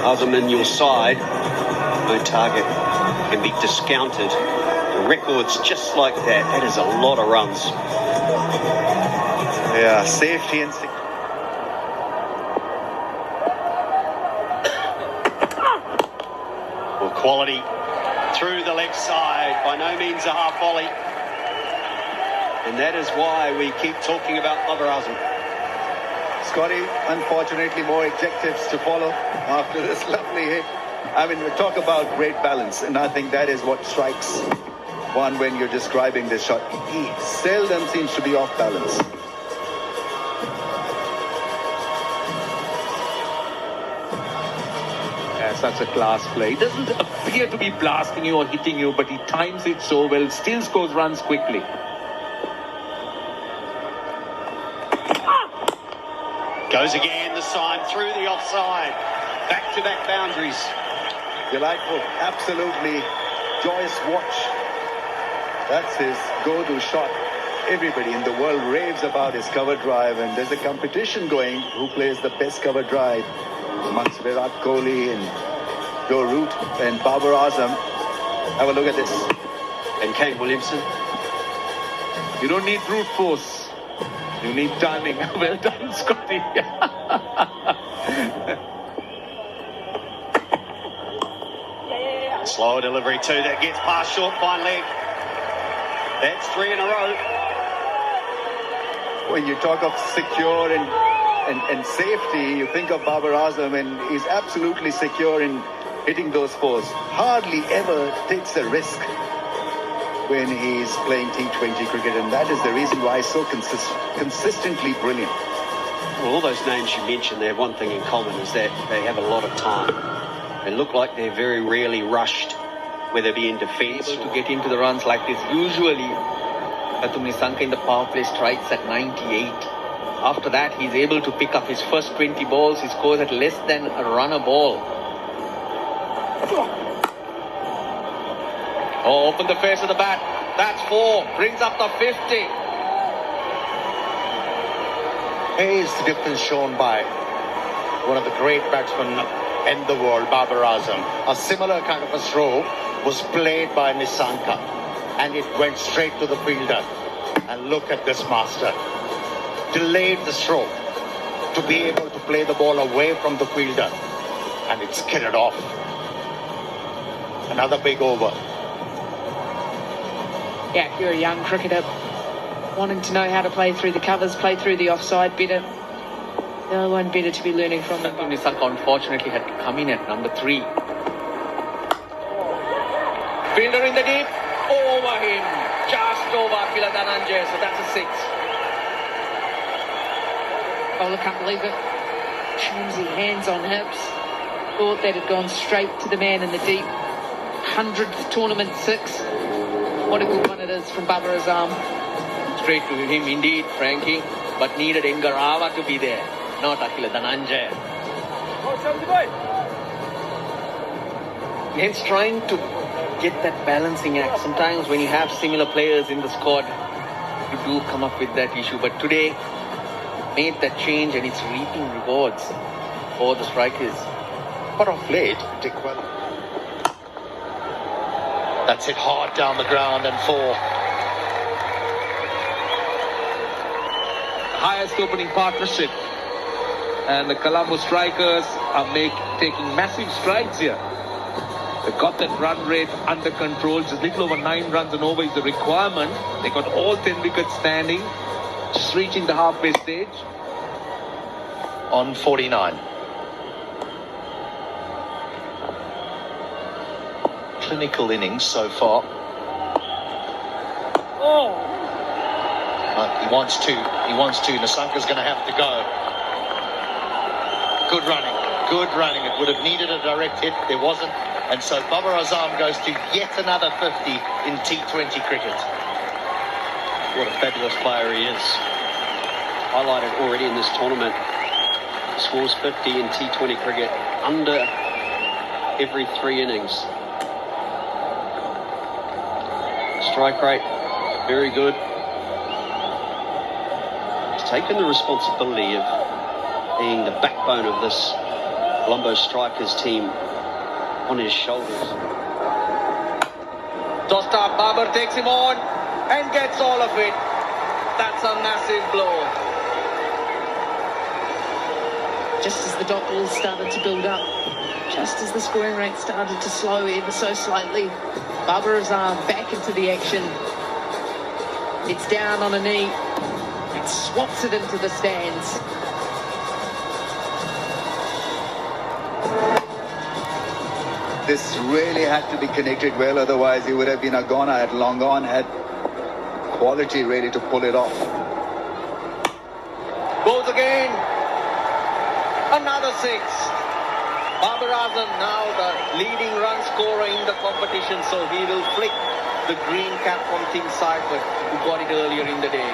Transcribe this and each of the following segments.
Azam in your side, no target can be discounted. The record's just like that. That is a lot of runs. Yeah, safety and Well, quality through the left side. By no means a half volley. And that is why we keep talking about Babar Azam. Scotty, unfortunately, more adjectives to follow after this lovely hit. I mean, we talk about great balance, and I think that is what strikes one when you're describing this shot. He seldom seems to be off balance. Yeah, such a class play. He doesn't appear to be blasting you or hitting you, but he times it so well, still scores runs quickly. Goes again, this time through the offside. Back-to-back boundaries. Delightful, absolutely joyous watch. That's his go-to shot. Everybody in the world raves about his cover drive, and there's a competition going who plays the best cover drive amongst Virat Kohli and Joe Root and Babar Azam. Have a look at this. And Kane Williamson. You don't need brute force. You need timing. Well done, Scotty. Slower delivery too. That gets past short, fine leg. That's 3 in a row. When you talk of secure and safety, you think of Babar Azam, and he's absolutely secure in hitting those fours. Hardly ever takes a risk when he's playing T20 cricket, and that is the reason why he's so consistently brilliant. Well, all those names you mentioned, they have one thing in common, is that they have a lot of time. They look like they're very rarely rushed, whether it be in defence. Able to get into the runs like this. Usually, Nissanka in the power play strikes at 98. After that, he's able to pick up his first 20 balls. He scores at less than a run a ball. Oh, open the face of the bat. That's 4. Brings up the 50. Here's the difference shown by one of the great batsmen in the world, Babar Azam. A similar kind of a throw was played by Nissanka, and it went straight to the fielder. And look at this master. Delayed the throw to be able to play the ball away from the fielder, and it skidded off. Another big over. Yeah, if you're a young cricketer wanting to know how to play through the covers, play through the offside better, no one better to be learning from them. Nissanka unfortunately had to come in at number 3. Fielder in the deep, over him, just over Akila Dhananjay, so that's a 6. Bowler can't believe it. Chimsy, hands on hips. Thought that had gone straight to the man in the deep. 100th tournament 6. What a good one it is from Babar Azam. Straight to him indeed, Frankie, but needed Engarava to be there, not Akila Dhananjay. Hence trying to get that balancing act. Sometimes when you have similar players in the squad, you do come up with that issue. But today, made that change and it's reaping rewards for the strikers. But of late, Dick well. That's hit hard down the ground and 4. Highest opening partnership. And the Colombo strikers are taking massive strides here. They've got that run rate under control. Just a little over 9 runs and over is the requirement. They got all 10 wickets standing. Just reaching the halfway stage. On 49. Clinical innings so far. He wants to. Nissanka's going to have to go. Good running. It would have needed a direct hit. There wasn't. And so Babar Azam goes to yet another 50 in T20 cricket. What a fabulous player he is. Highlighted already in this tournament. Scores 50 in T20 cricket under every 3 innings. Strike rate, very good. He's taken the responsibility of being the backbone of this Colombo strikers team on his shoulders. Tossed up, Babar takes him on and gets all of it. That's a massive blow. Just as the dot balls started to build up, just as the scoring rate started to slow ever so slightly, Babar Azam back into the action. It's down on a knee and swaps it into the stands. This really had to be connected well, otherwise he would have been a goner, had long gone, had quality really to pull it off. Goes again. Another 6. Babar Azam now the leading run scorer in the competition, so he will flick the green cap from team side, but who got it earlier in the day.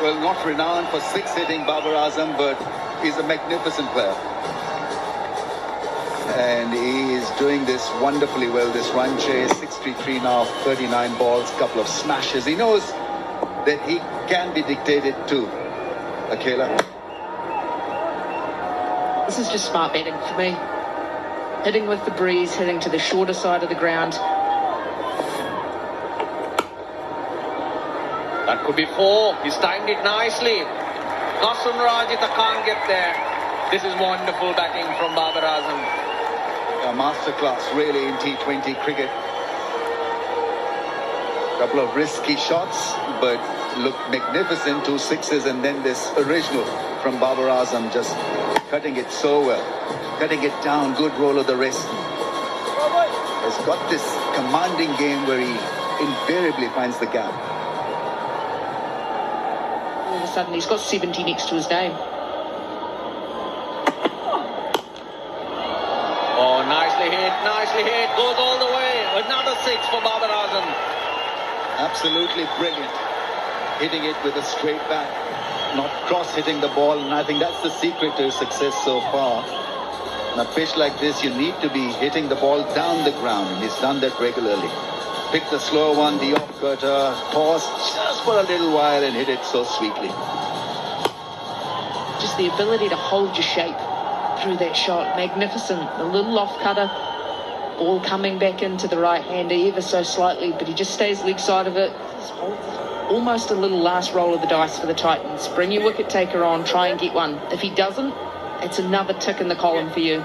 Well, not renowned for 6 hitting Babar Azam, but he's a magnificent player. And he is doing this wonderfully well, this run chase, 6-3-3 now, 39 balls, couple of smashes. He knows that he can be dictated to. Akela. This is just smart batting for me. Hitting with the breeze, hitting to the shorter side of the ground. That could be 4. He's timed it nicely. Qasim Rajitha can't get there. This is wonderful batting from Babar Azam. A masterclass really in T20 cricket. Couple of risky shots, but look magnificent. 2 6s and then this original from Babar Azam, just cutting it so well. Cutting it down, good roll of the wrist. Has got this commanding game where he invariably finds the gap. All of a sudden he's got 70 next to his name. Oh, nicely hit, goes all the way. Another 6 for Babar Azam. Absolutely brilliant. Hitting it with a straight bat, not cross-hitting the ball, and I think that's the secret to his success so far. On a pitch like this, you need to be hitting the ball down the ground, and he's done that regularly. Pick the slow one, the off-cutter, pause just for a little while and hit it so sweetly. Just the ability to hold your shape through that shot, magnificent. A little off-cutter, ball coming back into the right-hander ever so slightly, but he just stays leg side of it. Almost a little last roll of the dice for the Titans. Bring your wicket taker on, try and get one. If he doesn't, it's another tick in the column for you.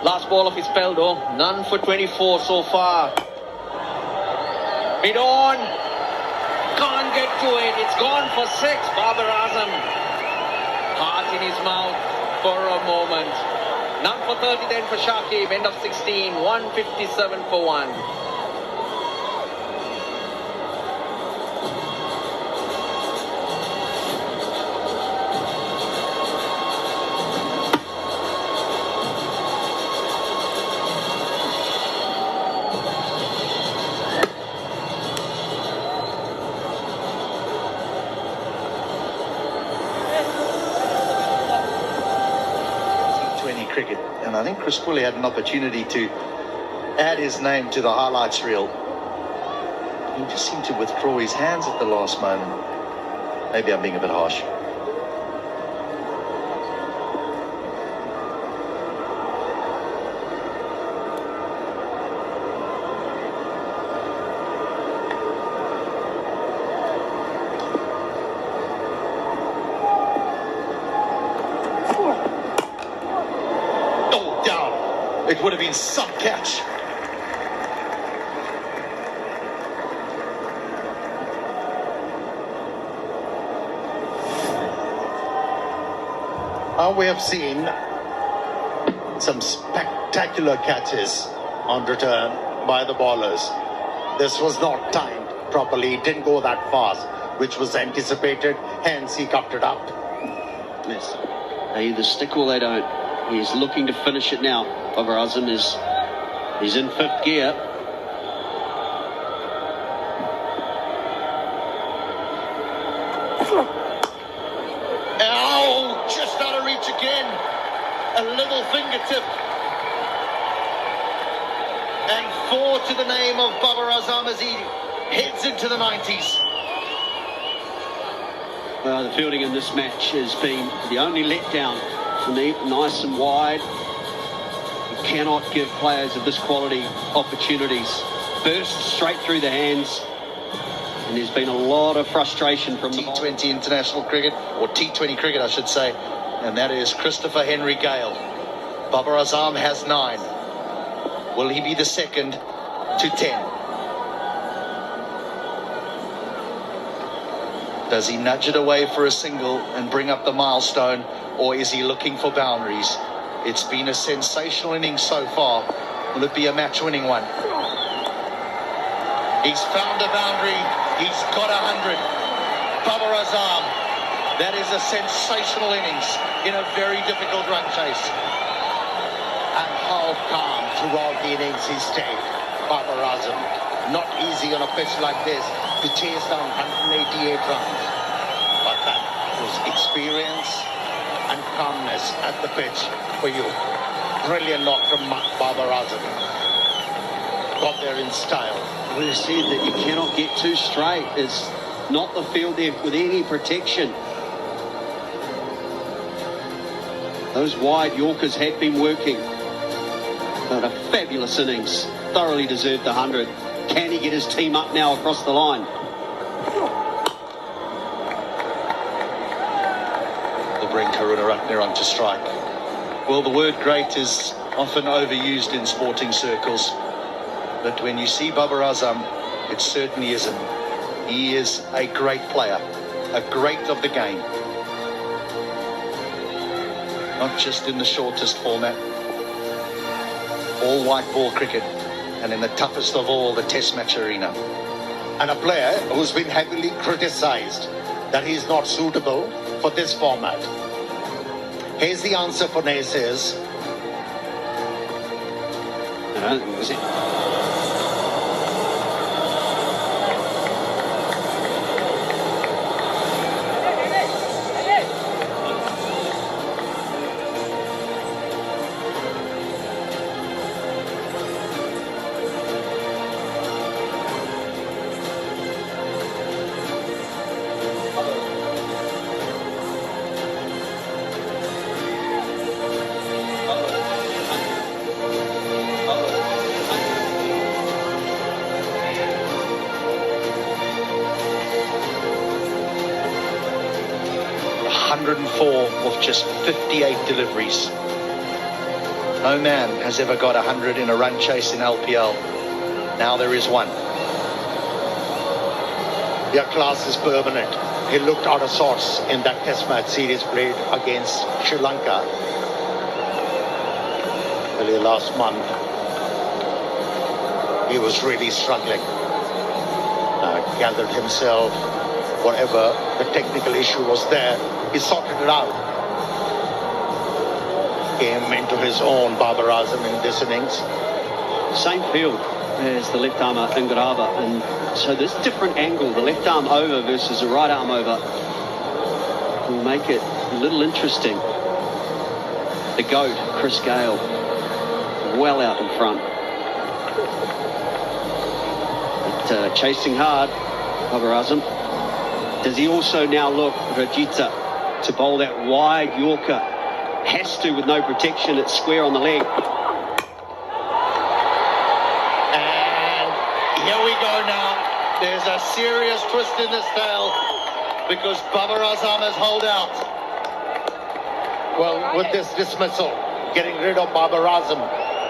Last ball of his spell though, none for 24 so far. Mid on, can't get to it, it's gone for 6. Babar Azam, heart in his mouth for a moment. None for 30 then for Shakib, end of 16, 157 for 1. Cricket, and I think Chris Cooley had an opportunity to add his name to the highlights reel. He just seemed to withdraw his hands at the last moment. Maybe I'm being a bit harsh. It would have been some catch. We have seen some spectacular catches on return by the bowlers. This was not timed properly. It didn't go that fast, which was anticipated. Hence, he cupped it up. Yes. They either stick or they don't. He's looking to finish it now. Babar Azam he's in 5th gear. Oh, just out of reach again. A little fingertip. And 4 to the name of Babar Azam as he heads into the 90s. Well, the fielding in this match has been the only letdown for me. Nice and wide. cannot give players of this quality opportunities. Burst straight through the hands. And there's been a lot of frustration from the T20 international cricket, or T20 cricket I should say, and that is Christopher Henry Gale. Babar Azam has 9. Will he be the second to 10? Does he nudge it away for a single and bring up the milestone, or is he looking for boundaries? It's been a sensational innings so far. Will it be a match-winning one? He's found a boundary. He's got 100. Babar Azam. That is a sensational innings in a very difficult run chase. And how calm throughout the innings he stayed. Babar Azam. Not easy on a pitch like this to chase down 188 runs. But that was experience and calmness at the pitch for you. Brilliant knock from Babar Azam. Got there in style. We said that you cannot get too straight. It's not the field there with any protection. Those wide Yorkers had been working. But a fabulous innings. Thoroughly deserved 100. Can he get his team up now across the line? They'll bring Karunaratne on to strike. Well, the word great is often overused in sporting circles. But when you see Babar Azam, it certainly isn't. He is a great player, a great of the game. Not just in the shortest format, all white ball cricket, and in the toughest of all, the test match arena. And a player who's been heavily criticized that he's not suitable for this format. Here's the answer for naysayers. I don't think it was it. 104 of just 58 deliveries. No man has ever got 100 in a run chase in LPL. Now there is one. Their class is permanent. He looked out of sorts in that test match series played against Sri Lanka early last month. He was really struggling. Gathered himself, whatever the technical issue was there, he sorted it out. Came into his own, Babar Azam, in this innings. Same field as the left armer Ingarava, and so this different angle, the left arm over versus the right arm over, will make it a little interesting. The GOAT, Chris Gale, well out in front. But, chasing hard, Babar Azam. Does he also now look, Rajita, to bowl that wide Yorker? Has to with no protection, it's square on the leg. And here we go now. There's a serious twist in this tale because Babar Azam has holed out. Well, with this dismissal, getting rid of Babar Azam,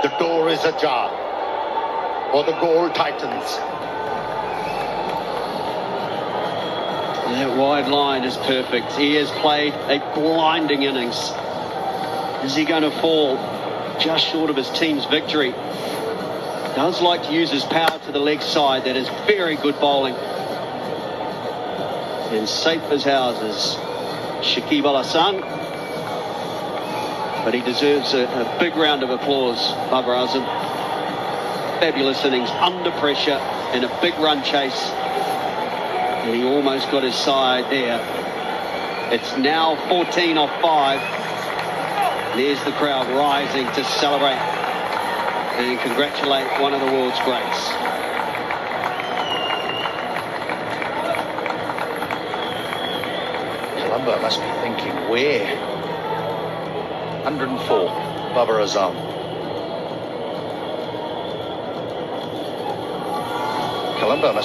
the door is ajar for the Gold Titans. That wide line is perfect. He has played a blinding innings. Is he going to fall just short of his team's victory? Does like to use his power to the leg side. That is very good bowling. And safe as houses, Shakib Al Hassan. But he deserves a big round of applause, Babar Azam. Fabulous innings under pressure in a big run chase. And he almost got his side there. It's now 14 off 5. There's the crowd rising to celebrate and congratulate one of the world's greats. Colombo must be thinking, where? 104, Babar Azam. Colombo.